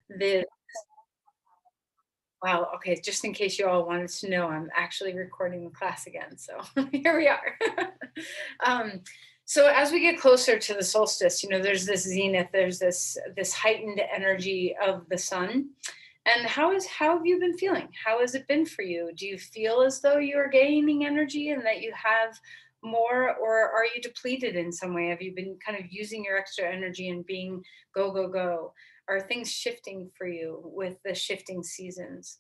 The Wow, okay, just in case you all wanted to know, I'm actually recording the class again, so here we are. um, so as we get closer to the solstice, there's this zenith, there's this heightened energy of the sun. And how have you been feeling? How has it been for you? Do you feel as though you are gaining energy and that you have more, or are you depleted in some way? Have you been kind of using your extra energy and being go, go, go? Are things shifting for you with the shifting seasons?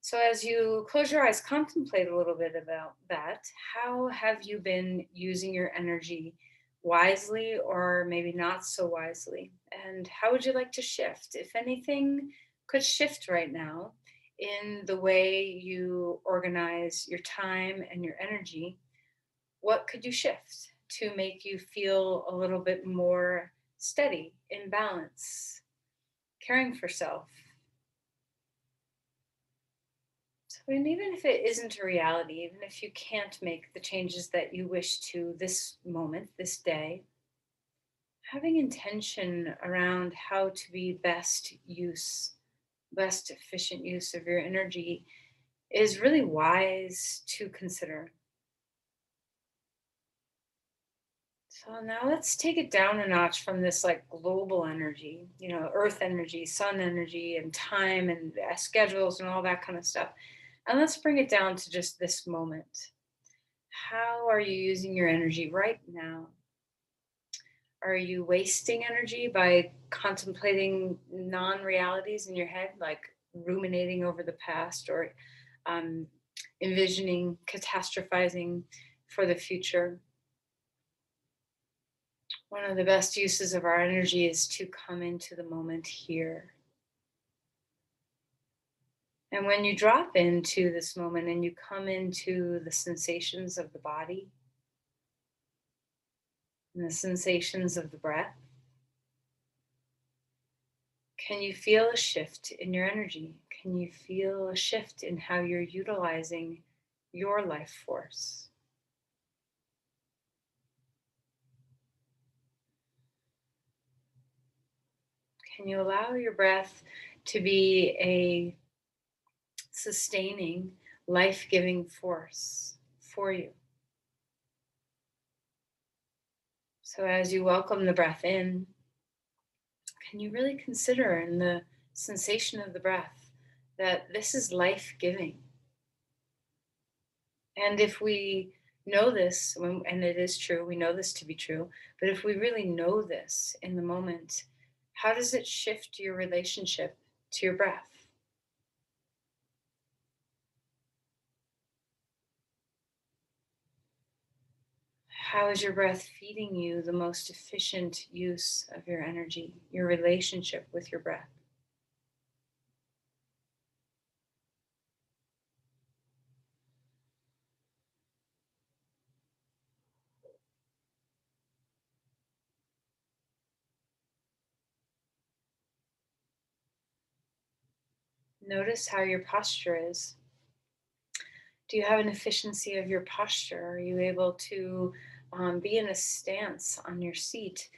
So, as you close your eyes, contemplate a little bit about that. How have you been using your energy wisely or maybe not so wisely? And how would you like to shift? If anything could shift right now in the way you organize your time and your energy, what could you shift to make you feel a little bit more steady, in balance, caring for self? So, and even if it isn't a reality, even if you can't make the changes that you wish to this moment, this day, having intention around how to be best efficient use of your energy is really wise to consider. So now let's take it down a notch from this like global energy, earth energy, sun energy, and time and schedules and all that kind of stuff. And let's bring it down to just this moment. How are you using your energy right now? Are you wasting energy by contemplating non realities in your head, like ruminating over the past or um, envisioning, catastrophizing for the future? One of the best uses of our energy is to come into the moment here. And when you drop into this moment and you come into the sensations of the body and the sensations of the breath, can you feel a shift in your energy? Can you feel a shift in how you're utilizing your life force? Can you allow your breath to be a sustaining, life giving force for you? So, as you welcome the breath in, can you really consider in the sensation of the breath that this is life giving? And if we know this, and it is true, we know this to be true, but if we really know this in the moment, how does it shift your relationship to your breath? How is your breath feeding you the most efficient use of your energy, your relationship with your breath? Notice how your posture is. Do you have an efficiency of your posture? Are you able to be in a stance on your seat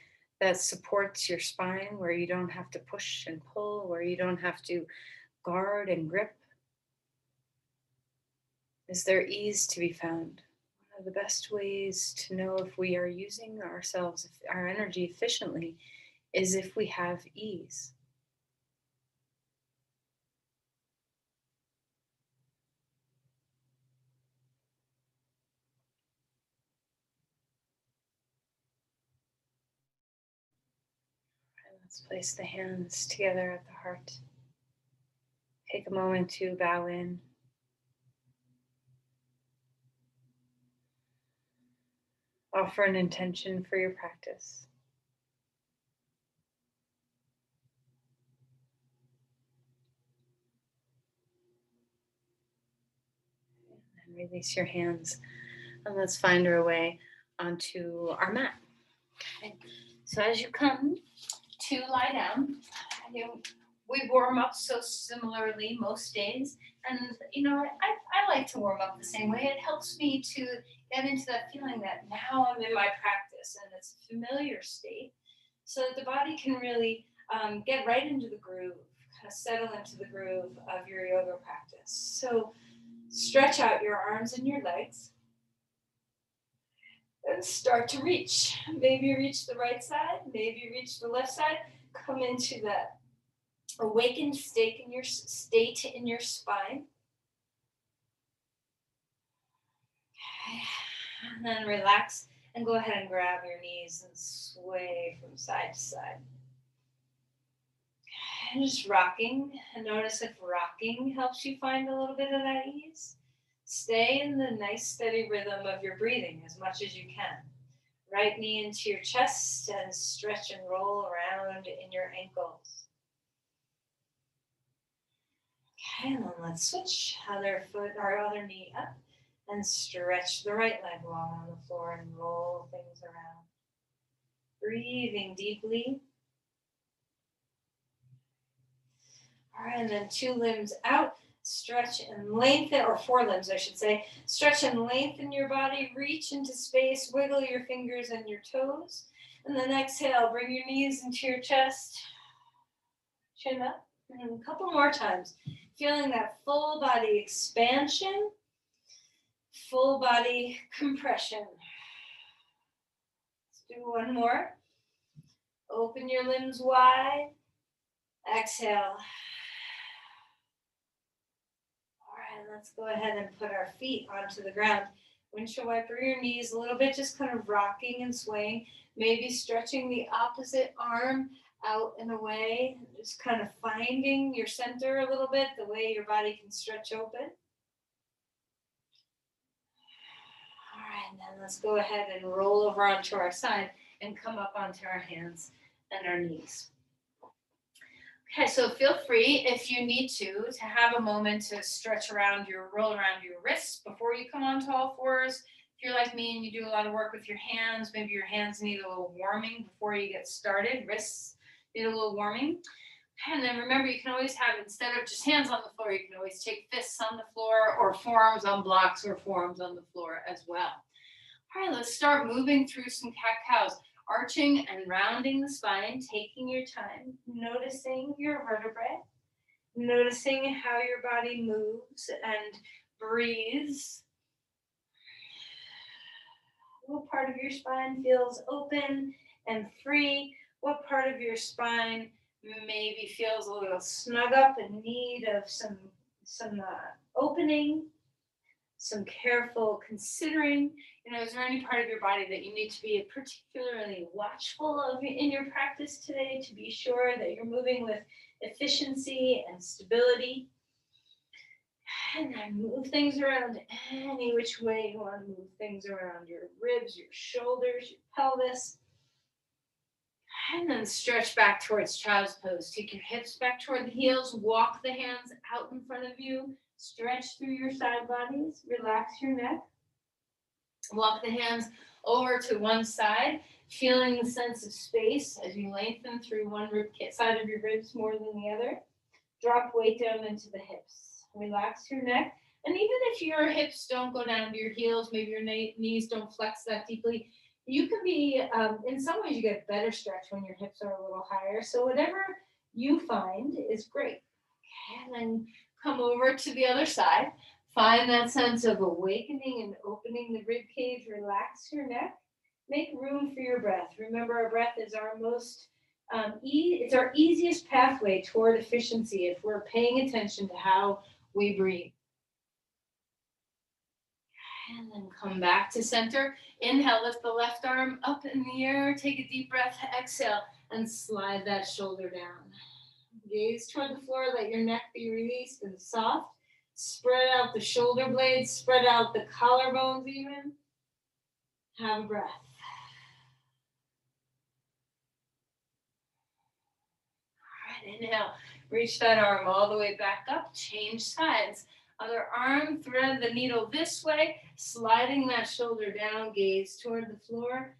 that supports your spine, where you don't have to push and pull, where you don't have to guard and grip? Is there ease to be found? One of the best ways to know if we are using ourselves, our energy efficiently, is if we have ease. And let's place the hands together at the heart. Take a moment to bow in. Offer an intention for your practice. And release your hands. And let's find our way onto our mat. Okay. So as you come to lie down, you, we warm up so similarly most days. And, I like to warm up the same way. It helps me to get into that feeling that now I'm in my practice and it's a familiar state so that the body can really get right into the groove, settle into the groove of your yoga practice. So stretch out your arms and your legs and start to reach. Maybe reach the right side, maybe reach the left side. Come into that awakened state in your spine. Okay. And then relax and go ahead and grab your knees and sway from side to side. And just rocking. And notice if rocking helps you find a little bit of that ease. Stay in the nice steady rhythm of your breathing as much as you can. Right knee into your chest and stretch and roll around in your ankles. Okay, and then let's switch. Other foot or other knee up and stretch the right leg long on the floor and roll things around. Breathing deeply. All right, and then 2 limbs out. Stretch and lengthen, or 4 limbs, I should say. Stretch and lengthen your body. Reach into space. Wiggle your fingers and your toes. And then exhale. Bring your knees into your chest. Chin up. And a couple more times. Feeling that full body expansion. Full body compression. Let's do one more. Open your limbs wide. Exhale. Let's go ahead and put our feet onto the ground. Windshield wiper your knees a little bit, just kind of rocking and swaying. Maybe stretching the opposite arm out and away. Just kind of finding your center a little bit, the way your body can stretch open. All right, and then let's go ahead and roll over onto our side and come up onto our hands and our knees. Okay, so feel free, if you need to have a moment to roll around your wrists before you come onto all fours. If you're like me and you do a lot of work with your hands, maybe your hands need a little warming before you get started. Wrists need a little warming. And then remember, you can always have, instead of just hands on the floor, you can always take fists on the floor or forearms on blocks or forearms on the floor as well. All right, let's start moving through some cat-cows. Arching and rounding the spine, taking your time, noticing your vertebrae, noticing how your body moves and breathes. What part of your spine feels open and free? What part of your spine maybe feels a little snug up in need of some opening, some careful considering? Is there any part of your body that you need to be particularly watchful of in your practice today to be sure that you're moving with efficiency and stability? And then move things around any which way you want to move things around your ribs, your shoulders, your pelvis. And then stretch back towards child's pose. Take your hips back toward the heels. Walk the hands out in front of you. Stretch through your side bodies. Relax your neck. Walk the hands over to one side, feeling the sense of space as you lengthen through one side of your ribs more than the other. Drop weight down into the hips. Relax your neck. And even if your hips don't go down to your heels, maybe your knees don't flex that deeply, you can be, in some ways you get better stretch when your hips are a little higher. So whatever you find is great. Okay, and then come over to the other side. Find that sense of awakening and opening the rib cage. Relax your neck. Make room for your breath. Remember, our breath is our most, it's our easiest pathway toward efficiency if we're paying attention to how we breathe. And then come back to center. Inhale, lift the left arm up in the air. Take a deep breath. Exhale, and slide that shoulder down. Gaze toward the floor. Let your neck be released and soft. Spread out the shoulder blades, spread out the collarbones even. Have a breath. All right, inhale. Reach that arm all the way back up. Change sides. Other arm, thread the needle this way, sliding that shoulder down, gaze toward the floor.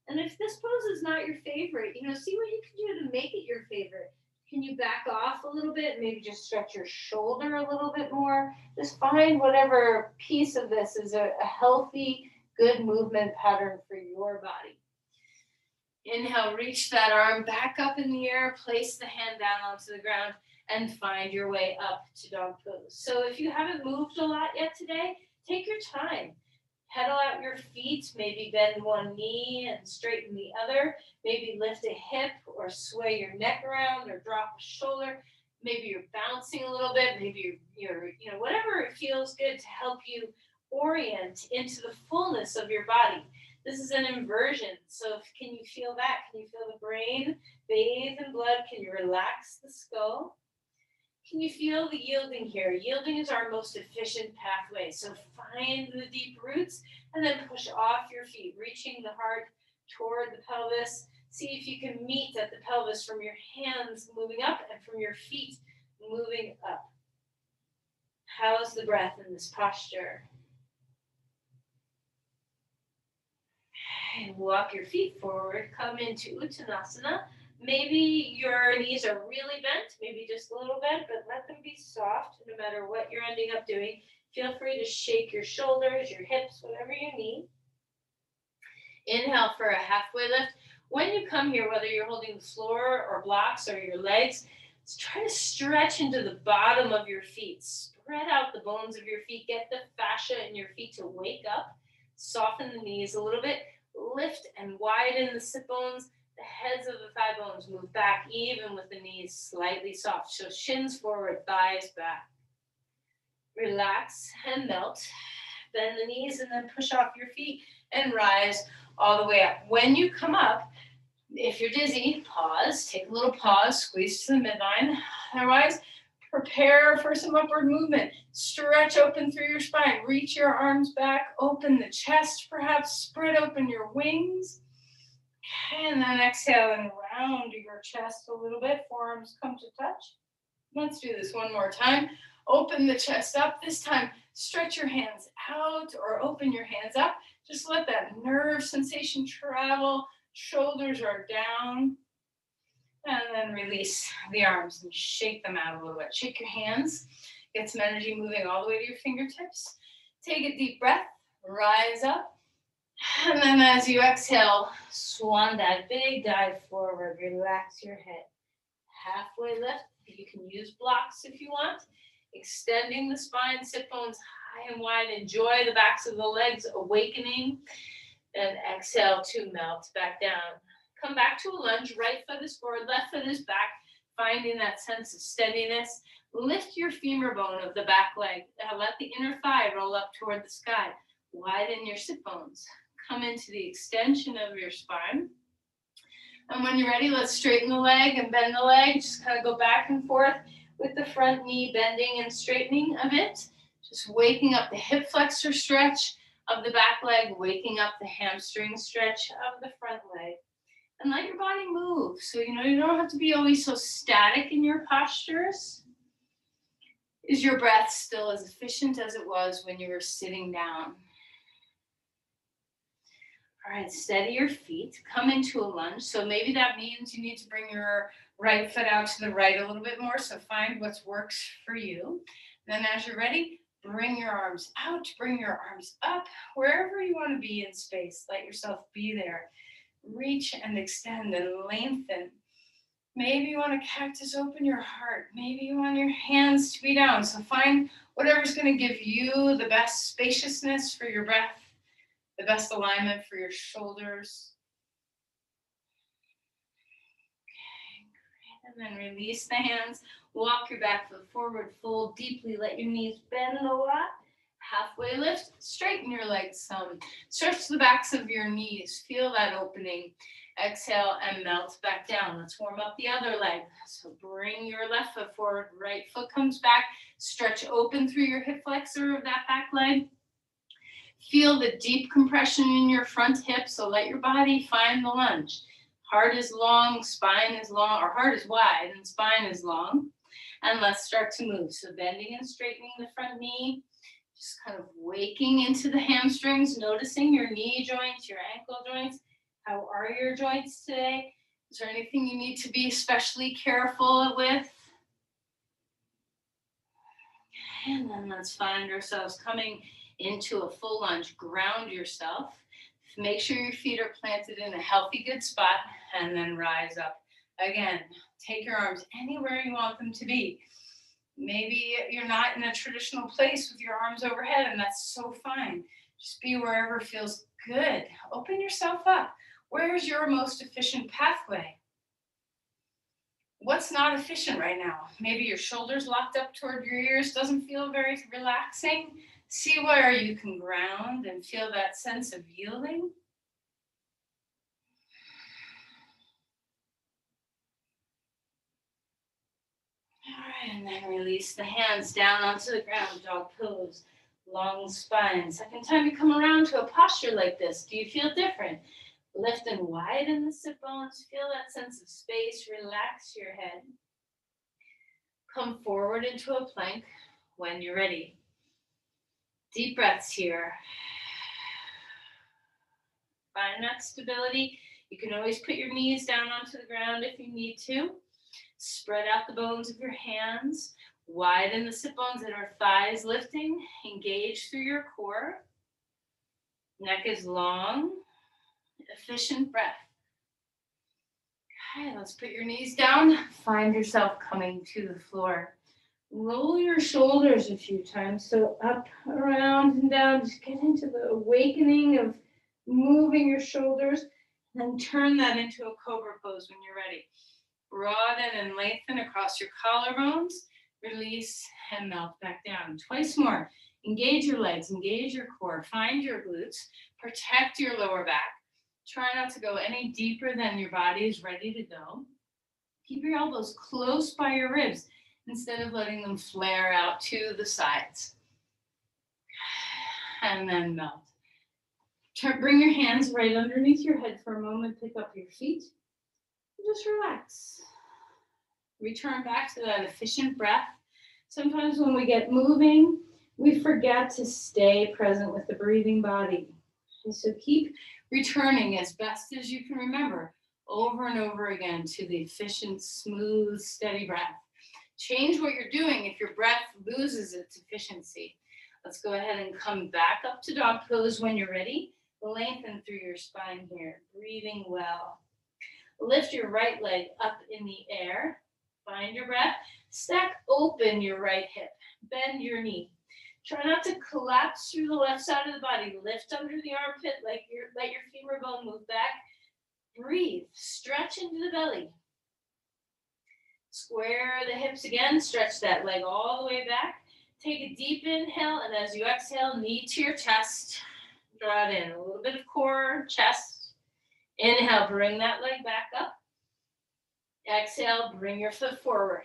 And if this pose is not your favorite, see what you can do to make it your favorite. Can you back off a little bit? Maybe just stretch your shoulder a little bit more. Just find whatever piece of this is a healthy, good movement pattern for your body. Inhale, reach that arm back up in the air. Place the hand down onto the ground. and find your way up to dog pose. So if you haven't moved a lot yet today, take your time. Pedal out your feet, maybe bend one knee and straighten the other. Maybe lift a hip or sway your neck around or drop a shoulder. Maybe you're bouncing a little bit. Maybe you're whatever it feels good to help you orient into the fullness of your body. This is an inversion. So can you feel that? Can you feel the brain bathe in blood? Can you relax the skull? Can you feel the yielding here? Yielding is our most efficient pathway. So find the deep roots and then push off your feet, reaching the heart toward the pelvis. See if you can meet at the pelvis from your hands moving up and from your feet moving up. How's the breath in this posture? And walk your feet forward. Come into Uttanasana. Maybe your knees are really bent, maybe just a little bent, but let them be soft no matter what you're ending up doing. Feel free to shake your shoulders, your hips, whatever you need. Inhale for a halfway lift. When you come here, whether you're holding the floor or blocks or your legs, try to stretch into the bottom of your feet. Spread out the bones of your feet. Get the fascia in your feet to wake up. Soften the knees a little bit. Lift and widen the sit bones. The heads of the thigh bones move back, even with the knees slightly soft. So shins forward, thighs back. Relax and melt. Bend the knees and then push off your feet and rise all the way up. When you come up, if you're dizzy, pause. Take a little pause, squeeze to the midline. Otherwise, prepare for some upward movement. Stretch open through your spine. Reach your arms back. Open the chest, perhaps. Spread open your wings. And then exhale and round your chest a little bit. Forearms come to touch. Let's do this one more time. Open the chest up. This time, stretch your hands out or open your hands up. Just let that nerve sensation travel. Shoulders are down. And then release the arms and shake them out a little bit. Shake your hands. Get some energy moving all the way to your fingertips. Take a deep breath. Rise up. And then as you exhale, swan dive, big dive forward. Relax your head. Halfway lift. You can use blocks if you want. Extending the spine, sit bones high and wide. Enjoy the backs of the legs awakening. And exhale to melt back down. Come back to a lunge. Right foot is forward, left foot is back. Finding that sense of steadiness. Lift your femur bone of the back leg. Let the inner thigh roll up toward the sky. Widen your sit bones. Come into the extension of your spine. And when you're ready, let's straighten the leg and bend the leg. Just kind of go back and forth with the front knee bending and straightening a bit. Just waking up the hip flexor stretch of the back leg, waking up the hamstring stretch of the front leg. And let your body move. So, you don't have to be always so static in your postures. Is your breath still as efficient as it was when you were sitting down? All right, steady your feet. Come into a lunge. So maybe that means you need to bring your right foot out to the right a little bit more. So find what works for you. Then as you're ready, bring your arms out, bring your arms up, wherever you want to be in space. Let yourself be there. Reach and extend and lengthen. Maybe you want to cactus open your heart. Maybe you want your hands to be down. So find whatever's going to give you the best spaciousness for your breath, the best alignment for your shoulders. Okay, great. And then release the hands. Walk your back foot forward, fold deeply. Let your knees bend a lot. Halfway lift, straighten your legs some. Stretch the backs of your knees. Feel that opening. Exhale and melt back down. Let's warm up the other leg. So bring your left foot forward. Right foot comes back. Stretch open through your hip flexor of that back leg. Feel the deep compression in your front hip. So let your body find the lunge. Heart is long, spine is long, or heart is wide and spine is long. And let's start to move. So bending and straightening the front knee. Just kind of waking into the hamstrings, noticing your knee joints, your ankle joints. How are your joints today? Is there anything you need to be especially careful with? And then let's find ourselves coming into a full lunge. Ground yourself. Make sure your feet are planted in a healthy, good spot, and then rise up Again, take your arms anywhere you want them to be. Maybe you're not in a traditional place with your arms overhead, and that's so fine. Just be wherever feels good. Open yourself up. Where's your most efficient pathway? What's not efficient right now? Maybe your shoulders locked up toward your ears doesn't feel very relaxing. See where you can ground and feel that sense of yielding. All right, and then release the hands down onto the ground, dog pose, long spine. Second time you come around to a posture like this, do you feel different? Lift and widen the sit bones, feel that sense of space, relax your head. Come forward into a plank when you're ready. Deep breaths here. Find that stability. You can always put your knees down onto the ground if you need to. Spread out the bones of your hands. Widen the sit bones and our thighs lifting. Engage through your core. Neck is long. Efficient breath. Okay, let's put your knees down. Find yourself coming to the floor. Roll your shoulders a few times. So up, around, and down. Just get into the awakening of moving your shoulders. Then turn that into a cobra pose when you're ready. Broaden and lengthen across your collarbones. Release and melt back down. Twice more. Engage your legs, engage your core. Find your glutes. Protect your lower back. Try not to go any deeper than your body is ready to go. Keep your elbows close by your ribs instead of letting them flare out to the sides. And then melt. Bring your hands right underneath your head for a moment. Pick up your feet. And just relax. Return back to that efficient breath. Sometimes when we get moving, we forget to stay present with the breathing body. And so keep returning as best as you can remember over and over again to the efficient, smooth, steady breath. Change what you're doing if your breath loses its efficiency. Let's go ahead and come back up to dog pose when you're ready. Lengthen through your spine here, breathing well. Lift your right leg up in the air. Find your breath. Stack open your right hip. Bend your knee. Try not to collapse through the left side of the body. Lift under the armpit, let your femur bone move back. Breathe. Stretch into the belly. Square the hips again. Stretch that leg all the way back. Take a deep inhale, and as you exhale, knee to your chest. Draw it in. A little bit of core, chest. Inhale, bring that leg back up. Exhale, bring your foot forward.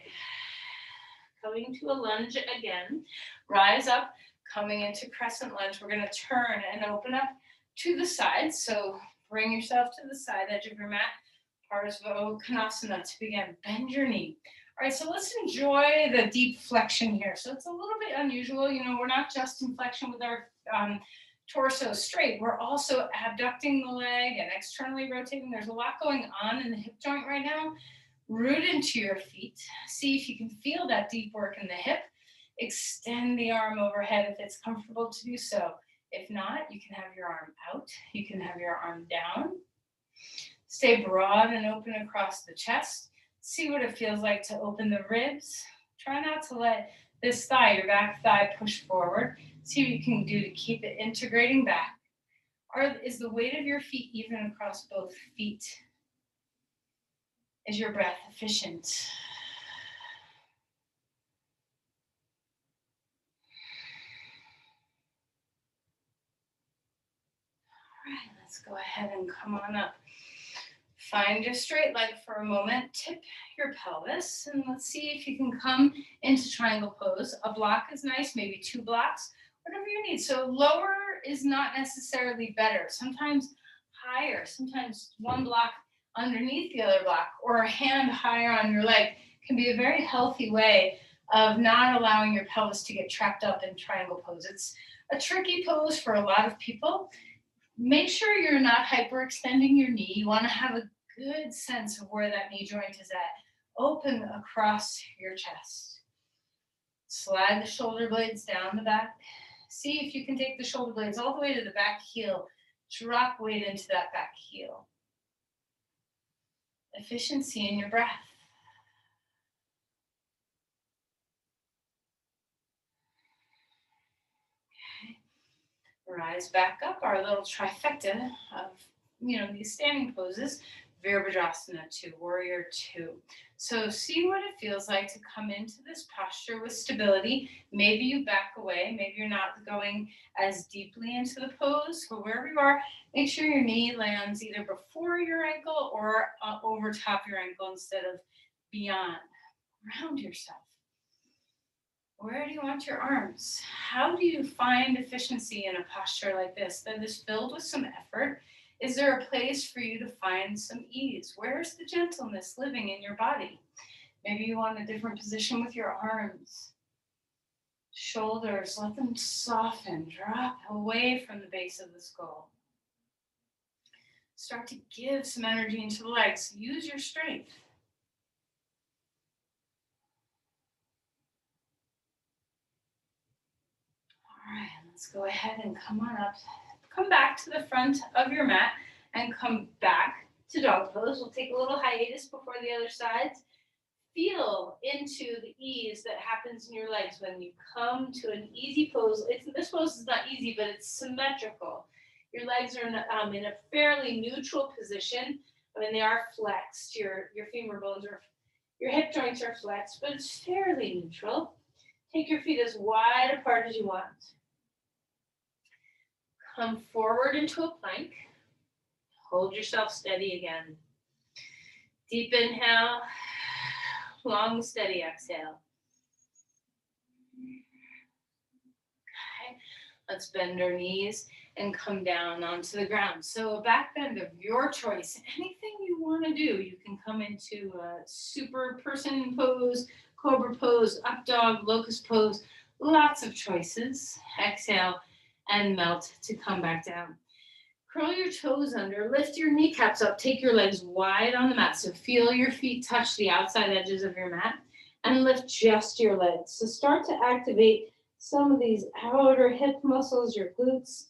Coming to a lunge again. Rise up, coming into crescent lunge. We're going to turn and open up to the side. So bring yourself to the side edge of your mat. Virabhadrasana to begin. Bend your knee. All right, so let's enjoy the deep flexion here. So it's a little bit unusual. You know, we're not just in flexion with our torso straight. We're also abducting the leg and externally rotating. There's a lot going on in the hip joint right now. Root into your feet. See if you can feel that deep work in the hip. Extend the arm overhead if it's comfortable to do so. If not, you can have your arm out. You can have your arm down. Stay broad and open across the chest. See what it feels like to open the ribs. Try not to let this thigh, your back thigh, push forward. See what you can do to keep it integrating back. Is the weight of your feet even across both feet? Is your breath efficient? All right, let's go ahead and come on up. Find your straight leg for a moment. Tip your pelvis, and let's see if you can come into triangle pose. A block is nice, maybe 2 blocks, whatever you need. So lower is not necessarily better. Sometimes higher, sometimes 1 block underneath the other block, or a hand higher on your leg can be a very healthy way of not allowing your pelvis to get trapped up in triangle pose. It's a tricky pose for a lot of people. Make sure you're not hyperextending your knee. You want to have a good sense of where that knee joint is at. Open across your chest. Slide the shoulder blades down the back. See if you can take the shoulder blades all the way to the back heel. Drop weight into that back heel. Efficiency in your breath. Okay. Rise back up, our little trifecta of, these standing poses. Virabhadrasana 2, Warrior 2. So see what it feels like to come into this posture with stability. Maybe you back away. Maybe you're not going as deeply into the pose. But wherever you are, make sure your knee lands either before your ankle or over top your ankle instead of beyond. Ground yourself. Where do you want your arms? How do you find efficiency in a posture like this that is filled with some effort? Is there a place for you to find some ease? Where's the gentleness living in your body? Maybe you want a different position with your arms. Shoulders, let them soften, drop away from the base of the skull. Start to give some energy into the legs. Use your strength. All right, let's go ahead and come on up. Come back to the front of your mat and come back to dog pose. We'll take a little hiatus before the other sides. Feel into the ease that happens in your legs when you come to an easy pose. This pose is not easy, but it's symmetrical. Your legs are in a fairly neutral position. I mean, they are flexed. Your femur bones are, your hip joints are flexed, but it's fairly neutral. Take your feet as wide apart as you want. Come forward into a plank. Hold yourself steady again. Deep inhale, long, steady exhale. Okay, let's bend our knees and come down onto the ground. So a back bend of your choice. Anything you want to do, you can come into a super person pose, cobra pose, up dog, locust pose. Lots of choices. Exhale and melt to come back down. Curl your toes under, lift your kneecaps up, take your legs wide on the mat. So feel your feet touch the outside edges of your mat and lift just your legs. So start to activate some of these outer hip muscles, your glutes.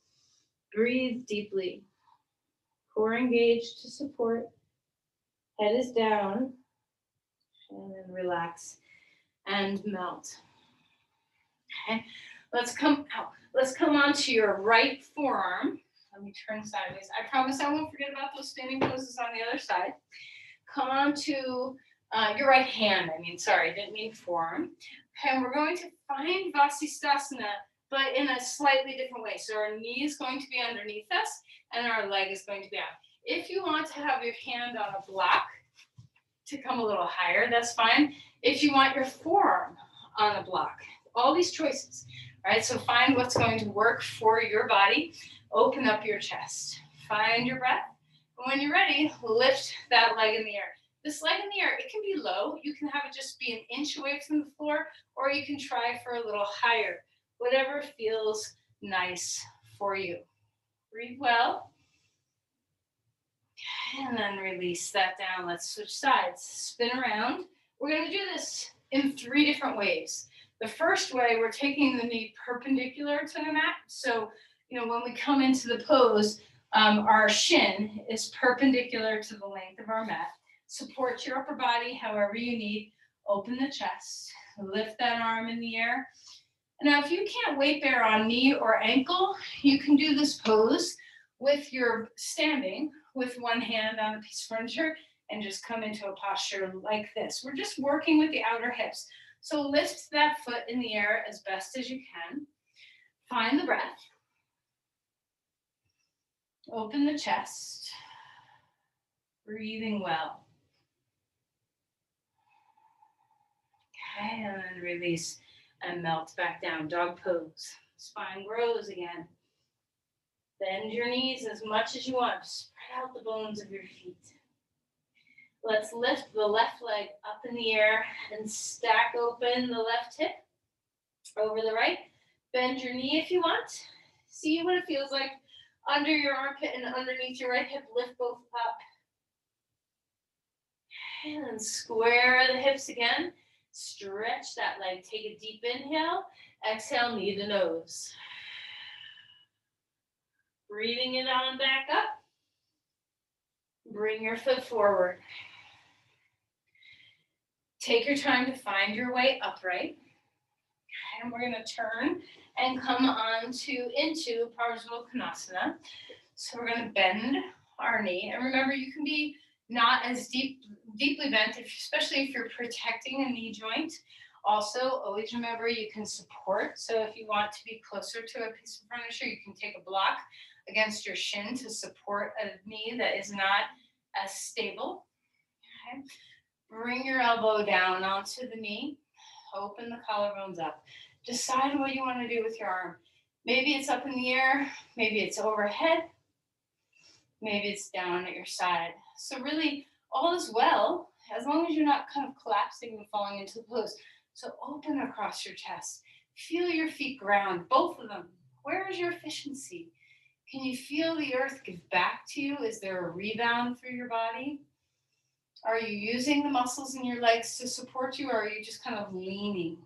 Breathe deeply. Core engaged to support. Head is down. And then relax and melt. Okay, let's come out. Let's come onto your right forearm. Let me turn sideways. I promise I won't forget about those standing poses on the other side. Come onto your right hand. Didn't mean forearm. Okay, and we're going to find Vasi Stasana, but in a slightly different way. So our knee is going to be underneath us and our leg is going to be out. If you want to have your hand on a block to come a little higher, that's fine. If you want your forearm on a block, all these choices, right? So find what's going to work for your body. Open up your chest. Find your breath. And when you're ready, lift that leg in the air. This leg in the air, it can be low. You can have it just be an inch away from the floor, or you can try for a little higher. Whatever feels nice for you. Breathe well. And then release that down. Let's switch sides. Spin around. We're going to do this in 3 different ways. The first way, we're taking the knee perpendicular to the mat. So, when we come into the pose, our shin is perpendicular to the length of our mat. Support your upper body however you need. Open the chest. Lift that arm in the air. Now, if you can't weight bear on knee or ankle, you can do this pose with your standing with one hand on a piece of furniture and just come into a posture like this. We're just working with the outer hips. So lift that foot in the air as best as you can. Find the breath. Open the chest. Breathing well. Okay, and then release and melt back down. Dog pose. Spine grows again. Bend your knees as much as you want. Spread out the bones of your feet. Let's lift the left leg up in the air and stack open the left hip over the right. Bend your knee if you want. See what it feels like under your armpit and underneath your right hip. Lift both up. And then square the hips again. Stretch that leg. Take a deep inhale. Exhale, knee to nose. Breathing it on back up. Bring your foot forward. Take your time to find your way upright. And we're going to turn and come on into Virabhadrasana. So we're going to bend our knee. And remember, you can be not as deeply bent, especially if you're protecting a knee joint. Also, always remember you can support. So if you want to be closer to a piece of furniture, you can take a block against your shin to support a knee that is not as stable. Okay. Bring your elbow down onto the knee. Open the collarbones up. Decide what you want to do with your arm. Maybe it's up in the air. Maybe it's overhead. Maybe it's down at your side. So really, all is well, as long as you're not kind of collapsing and falling into the pose. So open across your chest. Feel your feet ground, both of them. Where is your efficiency? Can you feel the earth give back to you? Is there a rebound through your body? Are you using the muscles in your legs to support you, or are you just kind of leaning?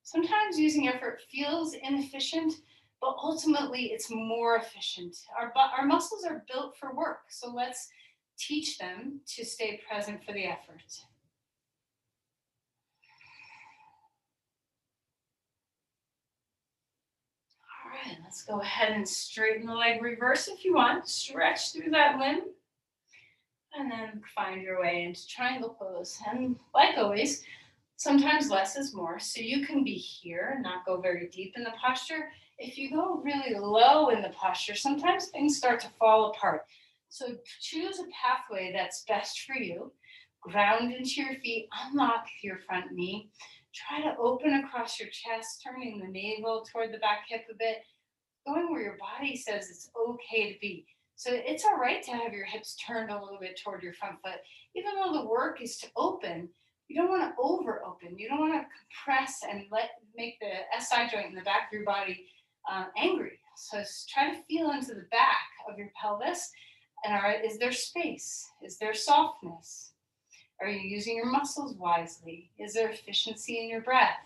Sometimes using effort feels inefficient, but ultimately it's more efficient. Our muscles are built for work, so let's teach them to stay present for the effort. All right, let's go ahead and straighten the leg. Reverse if you want. Stretch through that limb. And then find your way into triangle pose. And like always, sometimes less is more. So you can be here and not go very deep in the posture. If you go really low in the posture, sometimes things start to fall apart. So choose a pathway that's best for you. Ground into your feet, unlock your front knee. Try to open across your chest, turning the navel toward the back hip a bit, going where your body says it's okay to be. So it's all right to have your hips turned a little bit toward your front foot. Even though the work is to open, you don't want to over open. You don't want to compress and make the SI joint in the back of your body angry. So try to feel into the back of your pelvis. And all right, is there space? Is there softness? Are you using your muscles wisely? Is there efficiency in your breath?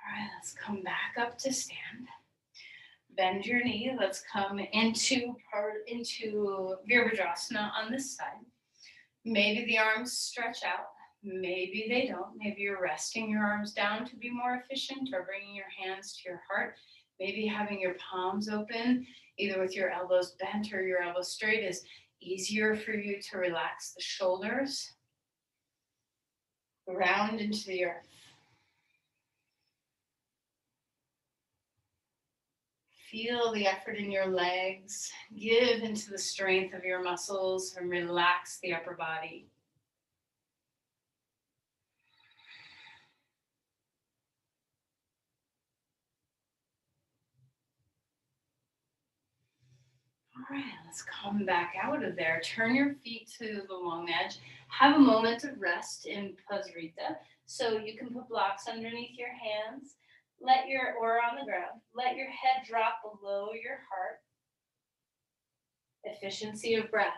All right, let's come back up to stand. Bend your knee. Let's come into Virabhadrasana on this side. Maybe the arms stretch out. Maybe they don't. Maybe you're resting your arms down to be more efficient, or bringing your hands to your heart. Maybe having your palms open, either with your elbows bent or your elbows straight, is easier for you to relax the shoulders. Ground into the earth. Feel the effort in your legs. Give into the strength of your muscles and relax the upper body. All right, let's come back out of there. Turn your feet to the long edge. Have a moment of rest in Pasrita. So you can put blocks underneath your hands. Or on the ground. Let your head drop below your heart. Efficiency of breath.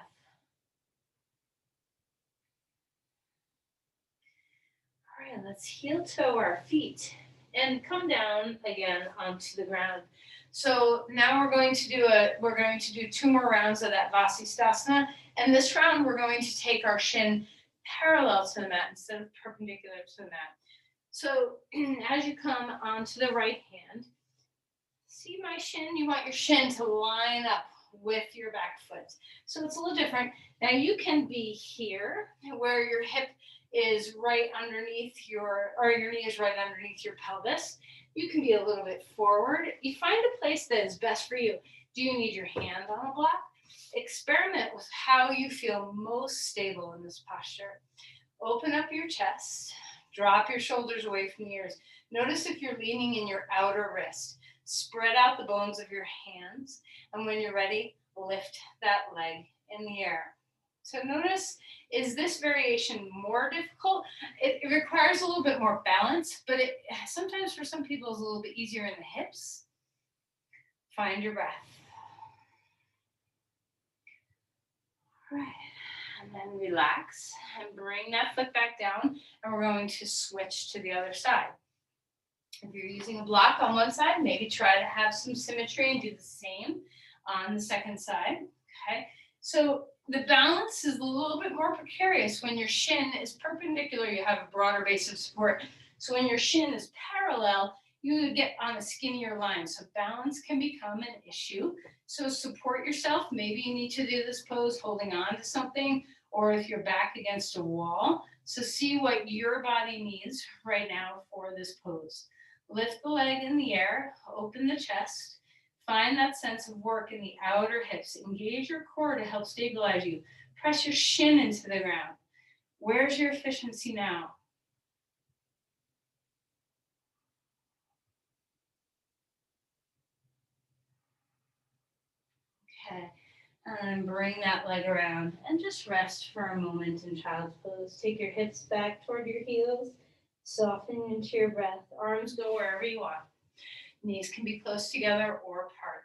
All right, let's heel toe our feet and come down again onto the ground. So now we're going to do 2 more rounds of that Vasi Stasana. And this round we're going to take our shin parallel to the mat instead of perpendicular to the mat. So as you come onto the right hand, see my shin? You want your shin to line up with your back foot. So it's a little different. Now you can be here where your hip is right underneath your knee is right underneath your pelvis. You can be a little bit forward. You find a place that is best for you. Do you need your hand on a block? Experiment with how you feel most stable in this posture. Open up your chest. Drop your shoulders away from the ears. Notice if you're leaning in your outer wrist. Spread out the bones of your hands. And when you're ready, lift that leg in the air. So notice, is this variation more difficult? It requires a little bit more balance, but it sometimes for some people is a little bit easier in the hips. Find your breath. All right. And then relax and bring that foot back down. And we're going to switch to the other side. If you're using a block on one side, maybe try to have some symmetry and do the same on the second side. Okay, so the balance is a little bit more precarious when your shin is perpendicular. You have a broader base of support. So when your shin is parallel, you get on a skinnier line. So balance can become an issue. So support yourself. Maybe you need to do this pose holding on to something, or if you're back against a wall. So see what your body needs right now for this pose. Lift the leg in the air, open the chest. Find that sense of work in the outer hips. Engage your core to help stabilize you. Press your shin into the ground. Where's your efficiency now? Okay, and then bring that leg around and just rest for a moment in child's pose. Take your hips back toward your heels. Soften into your breath. Arms go wherever you want. Knees can be close together or apart.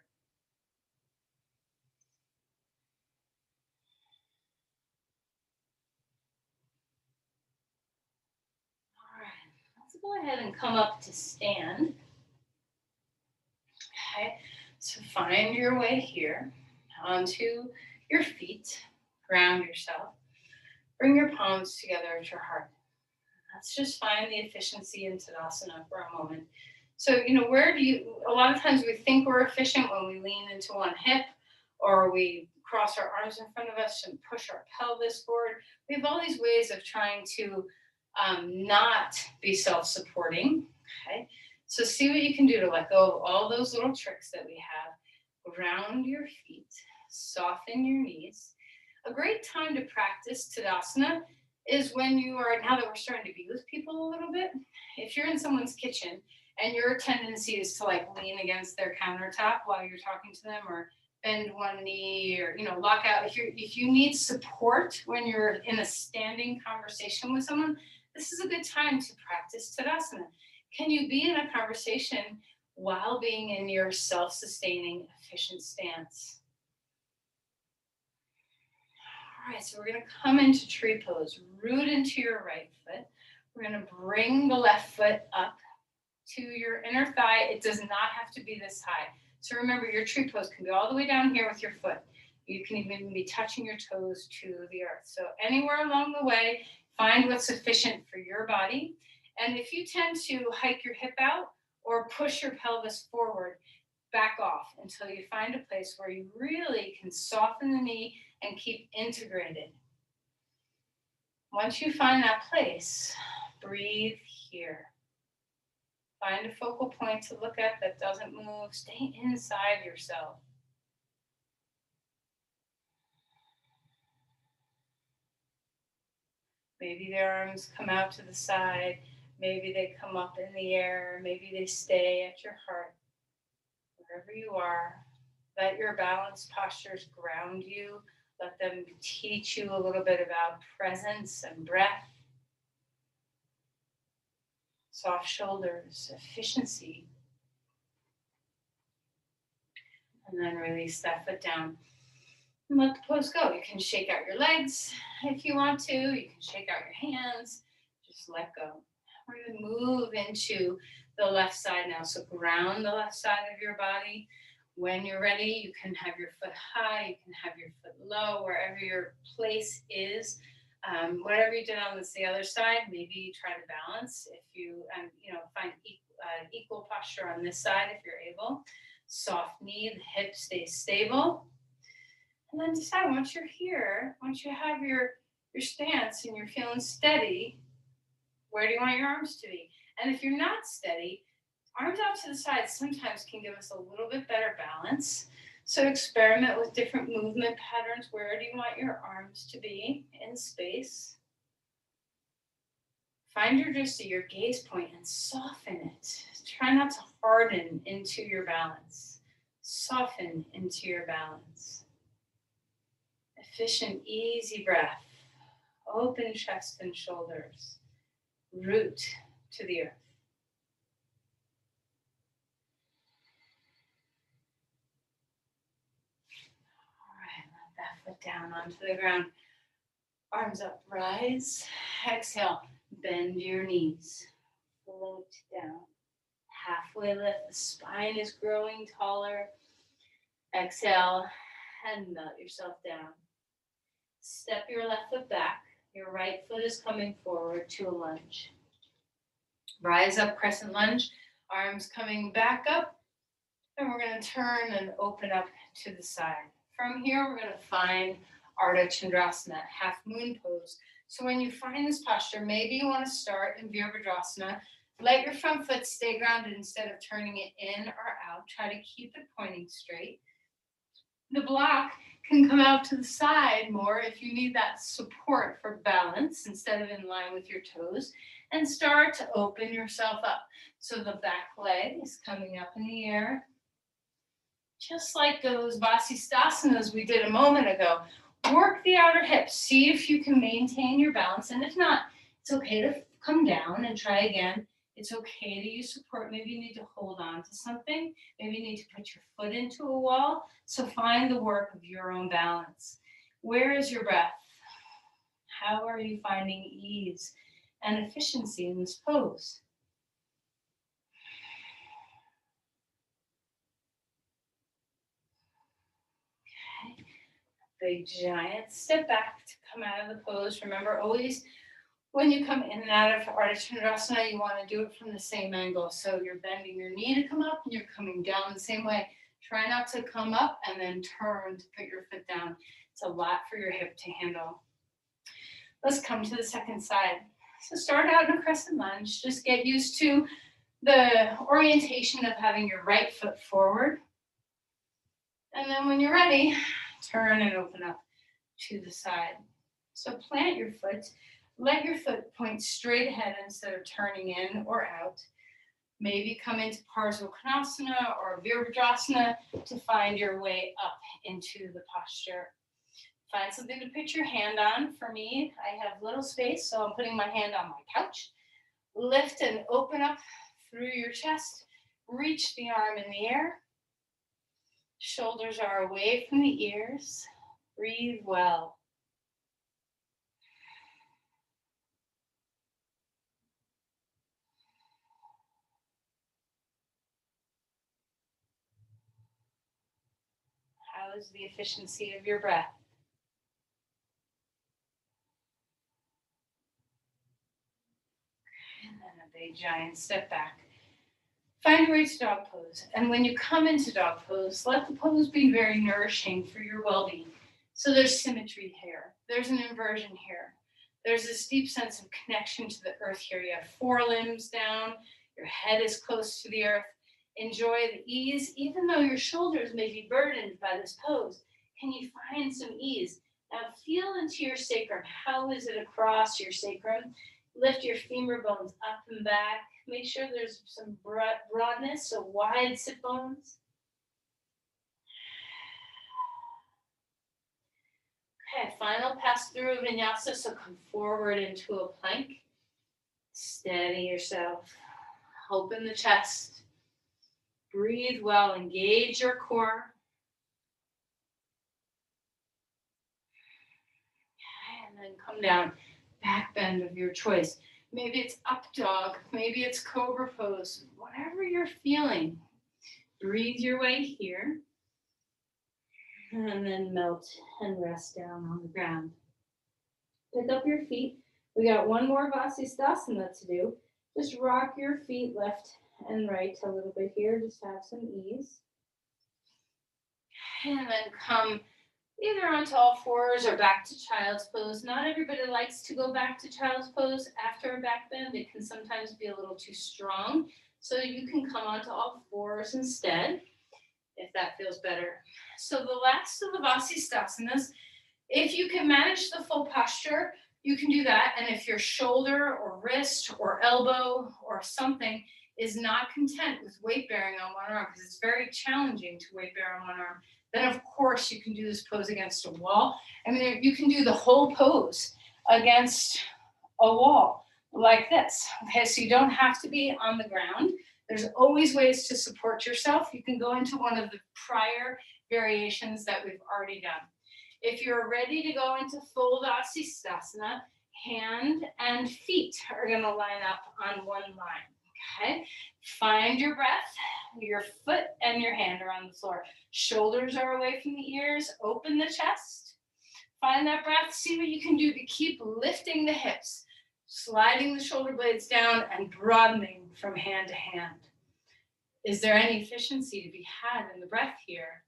All right, let's go ahead and come up to stand. Okay, so find your way here onto your feet. Ground yourself. Bring your palms together at your heart. Let's just find the efficiency in Tadasana for a moment. So, where do you, a lot of times we think we're efficient when we lean into one hip or we cross our arms in front of us and push our pelvis forward. We have all these ways of trying to not be self-supporting. Okay, so see what you can do to let go of all those little tricks that we have. Ground your feet, soften your knees. A great time to practice Tadasana is when you are, now that we're starting to be with people a little bit, if you're in someone's kitchen and your tendency is to like lean against their countertop while you're talking to them, or bend one knee, or lock out. If you need support when you're in a standing conversation with someone, this is a good time to practice Tadasana. Can you be in a conversation while being in your self-sustaining, efficient stance? All right, so we're going to come into tree pose. Root into your right foot. We're going to bring the left foot up to your inner thigh. It does not have to be this high. So remember, your tree pose can be all the way down here with your foot. You can even be touching your toes to the earth. So anywhere along the way, find what's sufficient for your body. And if you tend to hike your hip out or push your pelvis forward, back off until you find a place where you really can soften the knee and keep integrated. Once you find that place, breathe here. Find a focal point to look at that doesn't move. Stay inside yourself. Maybe their arms come out to the side. Maybe they come up in the air. Maybe they stay at your heart. Wherever you are, let your balanced postures ground you. Let them teach you a little bit about presence and breath. Soft shoulders, efficiency. And then release that foot down. And let the pose go. You can shake out your legs if you want to. You can shake out your hands. Just let go. We're going to move into the left side now. So ground the left side of your body. When you're ready, you can have your foot high. You can have your foot low, wherever your place is. Whatever you did on the other side, maybe try to balance. If you find equal posture on this side if you're able. Soft knee, the hip stays stable. And then decide, once you're here, once you have your stance and you're feeling steady, where do you want your arms to be? And if you're not steady, arms out to the side sometimes can give us a little bit better balance. So experiment with different movement patterns. Where do you want your arms to be in space? Find your gaze point and soften it. Try not to harden into your balance. Soften into your balance. Efficient, easy breath. Open chest and shoulders. Root to the earth. All right, let that foot down onto the ground. Arms up, rise. Exhale, bend your knees. Float down. halfway lift. The spine is growing taller. Exhale and melt yourself down. Step your left foot back. Your right foot is coming forward to a lunge. Rise up, crescent lunge. Arms coming back up. And we're going to turn and open up to the side. From here, we're going to find Ardha Chandrasana, half moon pose. So when you find this posture, maybe you want to start in Virabhadrasana. Let your front foot stay grounded instead of turning it in or out. Try to keep it pointing straight. The block can come out to the side more if you need that support for balance instead of in line with your toes. And start to open yourself up. So the back leg is coming up in the air. Just like those Vasi Stasanas we did a moment ago. Work the outer hips. See if you can maintain your balance. And if not, it's okay to come down and try again. It's okay to use support. Maybe you need to hold on to something. Maybe you need to put your foot into a wall. So find the work of your own balance. Where is your breath? How are you finding ease and efficiency in this pose? Okay. Big giant step back to come out of the pose. Remember, always when you come in and out of Ardha Chandrasana, you want to do it from the same angle. So you're bending your knee to come up and you're coming down the same way. Try not to come up and then turn to put your foot down. It's a lot for your hip to handle. Let's come to the second side. So start out in a crescent lunge. Just get used to the orientation of having your right foot forward. And then when you're ready, turn and open up to the side. So plant your foot. Let your foot point straight ahead instead of turning in or out. Maybe come into Parsvakonasana or Virabhadrasana to find your way up into the posture. Find something to put your hand on. For me, I have little space, so I'm putting my hand on my couch. Lift and open up through your chest. Reach the arm in the air. Shoulders are away from the ears. Breathe well. How is the efficiency of your breath? And then a big giant step back. Find your way to dog pose. And when you come into dog pose, let the pose be very nourishing for your well-being. So there's symmetry here. There's an inversion here. There's this deep sense of connection to the earth here. You have forelimbs down. Your head is close to the earth. Enjoy the ease, even though your shoulders may be burdened by this pose. Can you find some ease? Now feel into your sacrum. How is it across your sacrum? Lift your femur bones up and back. Make sure there's some broadness, so wide sit bones. Okay, final pass through of vinyasa, so come forward into a plank. Steady yourself. Open the chest. Breathe well, engage your core. Okay, and then come down, back bend of your choice. Maybe it's up dog, maybe it's cobra pose, whatever you're feeling. Breathe your way here. And then melt and rest down on the ground. Pick up your feet. We got one more Vasi Stasana to do. Just rock your feet left and right a little bit here. Just have some ease. And then come either onto all fours or back to child's pose. Not everybody likes to go back to child's pose after a back bend. It can sometimes be a little too strong. So you can come onto all fours instead, if that feels better. So the last of the Vasi Stasanas, if you can manage the full posture, you can do that. And if your shoulder or wrist or elbow or something is not content with weight bearing on one arm, because it's very challenging to weight bear on one arm, then of course you can do this pose against a wall. I mean, you can do the whole pose against a wall like this. Okay, so you don't have to be on the ground. There's always ways to support yourself. You can go into one of the prior variations that we've already done. If you're ready to go into full Vasi Stasana, hand and feet are going to line up on one line. Okay, find your breath. Your foot and your hand are on the floor. Shoulders are away from the ears. Open the chest. Find that breath. See what you can do to keep lifting the hips, sliding the shoulder blades down and broadening from hand to hand. Is there any efficiency to be had in the breath here?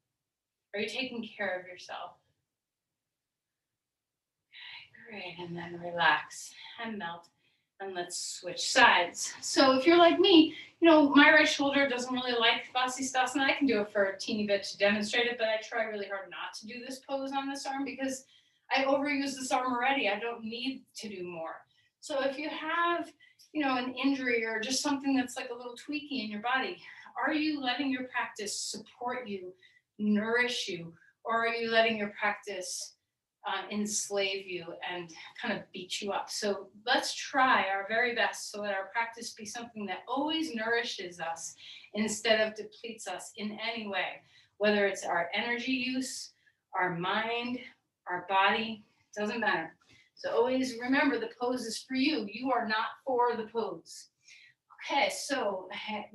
Are you taking care of yourself? Okay, great. And then relax and melt. And let's switch sides. So if you're like me, my right shoulder doesn't really like Vasi Stasana. I can do it for a teeny bit to demonstrate it, but I try really hard not to do this pose on this arm because I overuse this arm already. I don't need to do more. So if you have, an injury or just something that's like a little tweaky in your body, are you letting your practice support you, nourish you, or are you letting your practice enslave you and kind of beat you up? So let's try our very best so that our practice be something that always nourishes us instead of depletes us in any way, whether it's our energy use, our mind, our body, doesn't matter. So always remember the pose is for you. You are not for the pose. Okay, so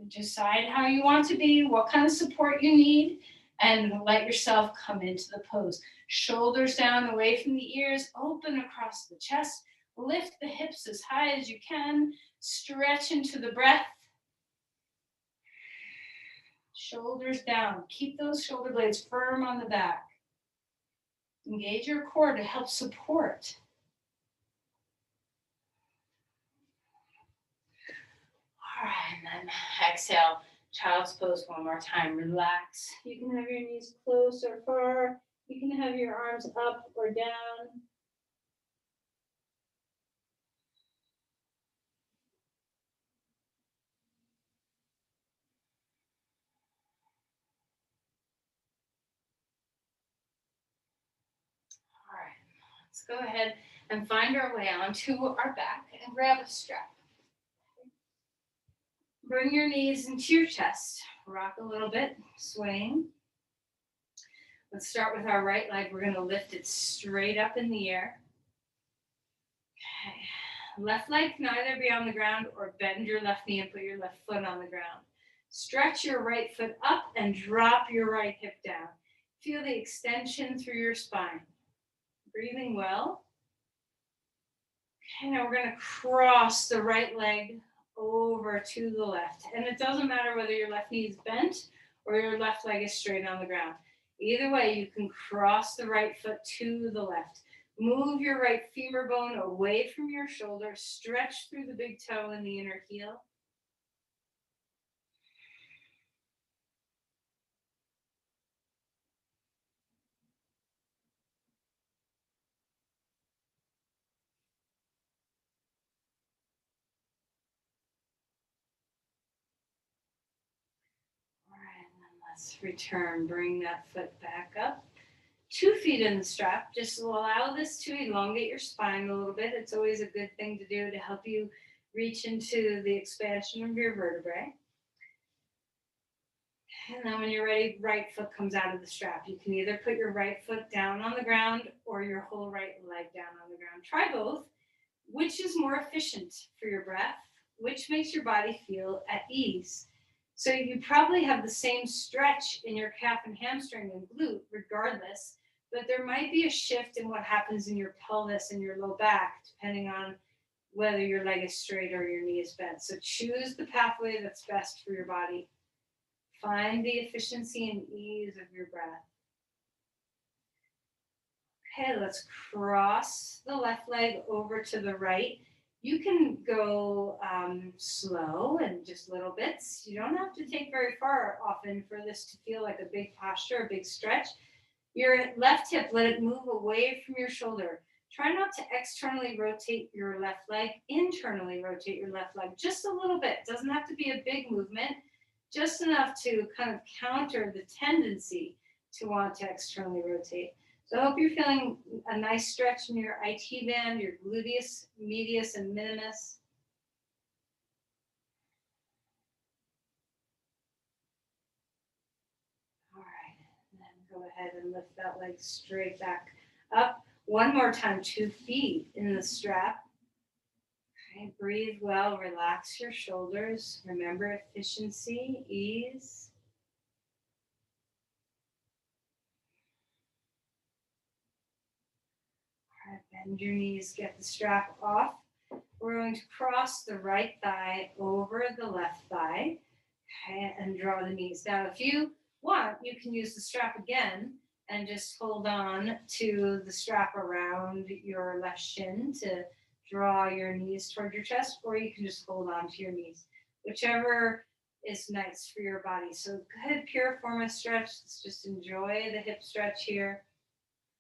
decide how you want to be, what kind of support you need, and let yourself come into the pose. Shoulders down away from the ears, open across the chest, lift the hips as high as you can, stretch into the breath. Shoulders down, keep those shoulder blades firm on the back. Engage your core to help support. All right, and then exhale, child's pose one more time. Relax. You can have your knees close or far. You can have your arms up or down. All right, let's go ahead and find our way onto our back and grab a strap. Bring your knees into your chest. Rock a little bit, swaying. Let's start with our right leg. We're going to lift it straight up in the air. Okay. Left leg can either be on the ground or bend your left knee and put your left foot on the ground. Stretch your right foot up and drop your right hip down. Feel the extension through your spine. Breathing well. Okay, now we're going to cross the right leg over to the left. And it doesn't matter whether your left knee is bent or your left leg is straight on the ground. Either way, you can cross the right foot to the left. Move your right femur bone away from your shoulder. Stretch through the big toe and the inner heel. All right, and then let's return. Bring that foot back up. 2 feet in the strap. Just allow this to elongate your spine a little bit. It's always a good thing to do to help you reach into the expansion of your vertebrae. And then when you're ready, right foot comes out of the strap. You can either put your right foot down on the ground or your whole right leg down on the ground. Try both. Which is more efficient for your breath? Which makes your body feel at ease? So you probably have the same stretch in your calf and hamstring and glute regardless, but there might be a shift in what happens in your pelvis and your low back depending on whether your leg is straight or your knee is bent. So choose the pathway that's best for your body. Find the efficiency and ease of your breath. Okay, let's cross the left leg over to the right. You can go slow and just little bits. You don't have to take very far often for this to feel like a big posture, a big stretch. Your left hip, let it move away from your shoulder. Try not to externally rotate your left leg, internally rotate your left leg just a little bit. It doesn't have to be a big movement, just enough to kind of counter the tendency to want to externally rotate. So I hope you're feeling a nice stretch in your IT band, your gluteus medius and minimus. All right, and then go ahead and lift that leg straight back up. One more time, 2 feet in the strap. Okay, breathe well, relax your shoulders. Remember efficiency, ease. All right, bend your knees, get the strap off. We're going to cross the right thigh over the left thigh, okay, and draw the knees. Now, if you want, you can use the strap again and just hold on to the strap around your left shin to draw your knees toward your chest, or you can just hold on to your knees, whichever is nice for your body. So good pure form of stretch. Let's just enjoy the hip stretch here.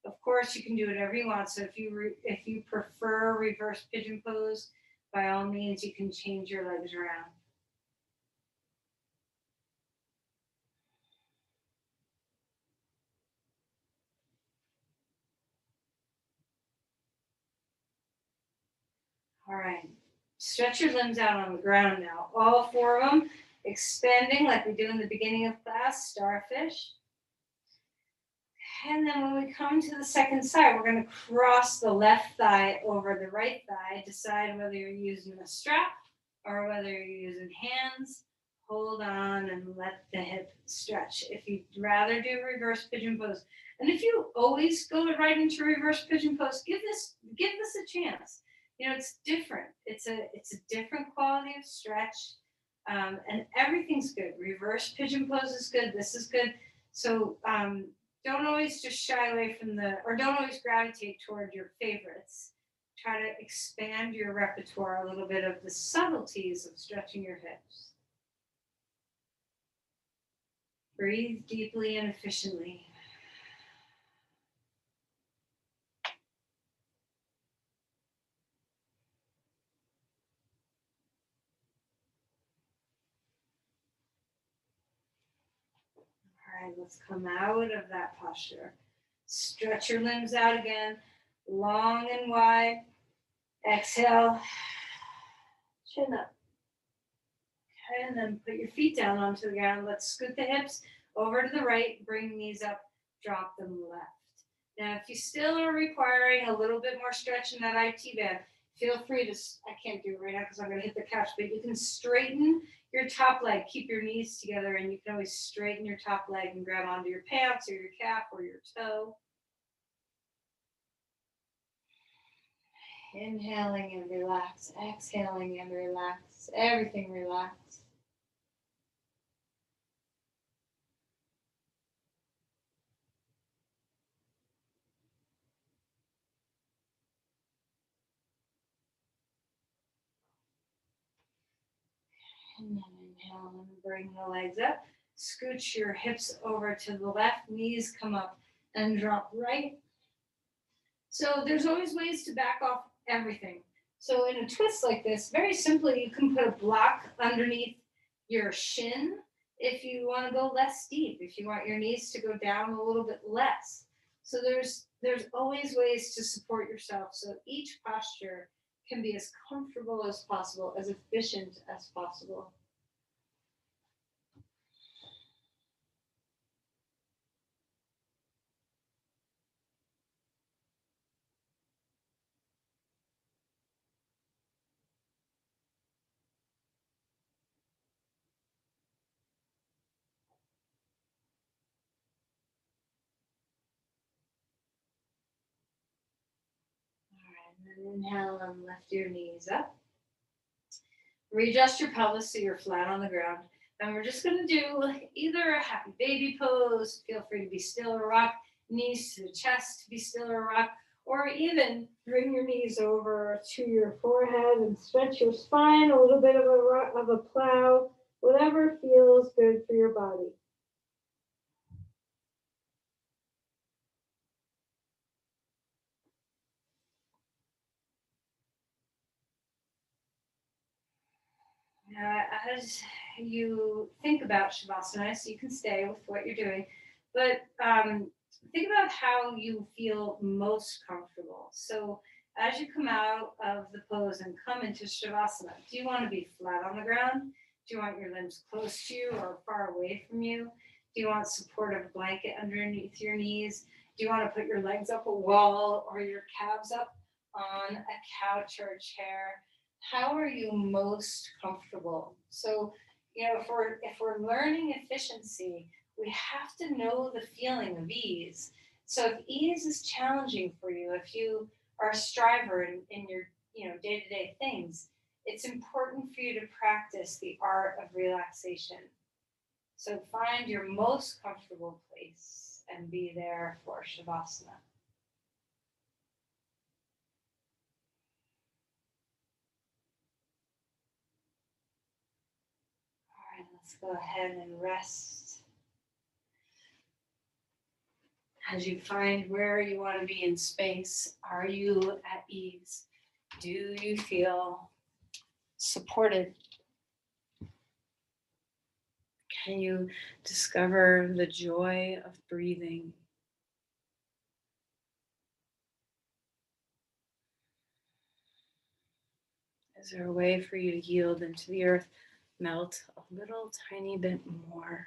Of course, you can do whatever you want. So if you prefer reverse pigeon pose, by all means, you can change your legs around. All right. Stretch your limbs out on the ground now. All four of them expanding like we do in the beginning of class, starfish. And then when we come to the second side, we're going to cross the left thigh over the right thigh. Decide whether you're using a strap or whether you're using hands. Hold on and let the hip stretch. If you'd rather do reverse pigeon pose, and if you always go right into reverse pigeon pose, give this a chance. You know, it's different. It's a different quality of stretch, and everything's good. Reverse pigeon pose is good. This is good. So don't always just shy away from or don't always gravitate toward your favorites. Try to expand your repertoire a little bit of the subtleties of stretching your hips. Breathe deeply and efficiently. All right, let's come out of that posture. Stretch your limbs out again, long and wide. Exhale, chin up. Okay, and then put your feet down onto the ground. Let's scoot the hips over to the right, bring knees up, drop them left. Now, if you still are requiring a little bit more stretch in that IT band, feel free to, I can't do it right now because I'm going to hit the couch, but you can straighten your top leg, keep your knees together, and you can always straighten your top leg and grab onto your pants or your calf or your toe. Inhaling and relax, exhaling and relax, everything relax. And then inhale and bring the legs up. Scooch your hips over to the left, knees come up and drop right. So there's always ways to back off everything. So in a twist like this, very simply, you can put a block underneath your shin if you want to go less deep, if you want your knees to go down a little bit less. So there's always ways to support yourself. So each posture can be as comfortable as possible, as efficient as possible. And then inhale and lift your knees up. Readjust your pelvis so you're flat on the ground. And we're just going to do either a happy baby pose, feel free to be still or rock, knees to the chest, be still or rock, or even bring your knees over to your forehead and stretch your spine, a little bit of a plow, whatever feels good for your body. Now, as you think about Shavasana, so you can stay with what you're doing, but think about how you feel most comfortable. So as you come out of the pose and come into Shavasana, do you want to be flat on the ground? Do you want your limbs close to you or far away from you? Do you want supportive blanket underneath your knees? Do you want to put your legs up a wall or your calves up on a couch or a chair? how are you most comfortable? So, if we're learning efficiency, we have to know the feeling of ease. So if ease is challenging for you, if you are a striver in your day-to-day things, it's important for you to practice the art of relaxation. So find your most comfortable place and be there for Shavasana. All right, let's go ahead and rest. As you find where you want to be in space, are you at ease? Do you feel supported? Can you discover the joy of breathing? Is there a way for you to yield into the earth, melt a little tiny bit more?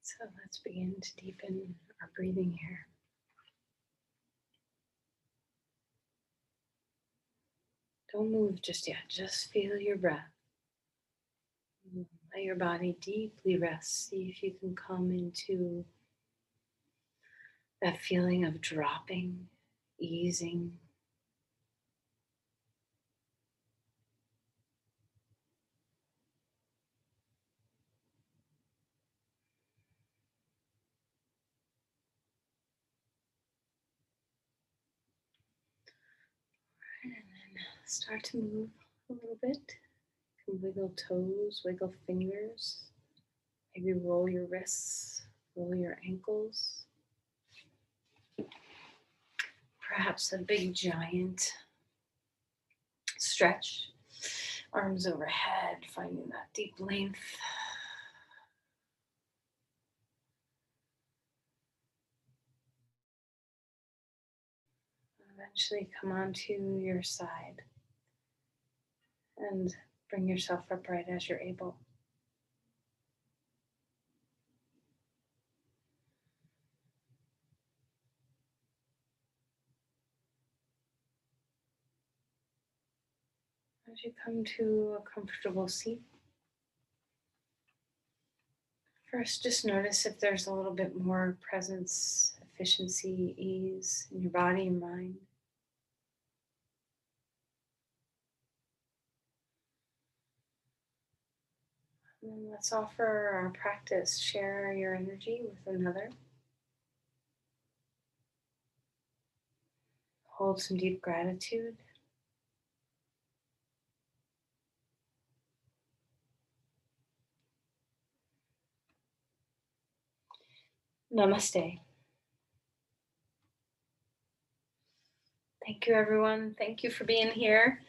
So let's begin to deepen our breathing here. Don't move just yet. Just feel your breath. Let your body deeply rest. See if you can come into that feeling of dropping, easing. And then start to move a little bit. You can wiggle toes, wiggle fingers. Maybe roll your wrists, roll your ankles. Perhaps a big giant stretch. Arms overhead, finding that deep length. Eventually come onto your side and bring yourself upright as you're able. As you come to a comfortable seat, first just notice if there's a little bit more presence, efficiency, ease in your body and mind. And then let's offer our practice. Share your energy with another. Hold some deep gratitude. Namaste. Thank you, everyone. Thank you for being here.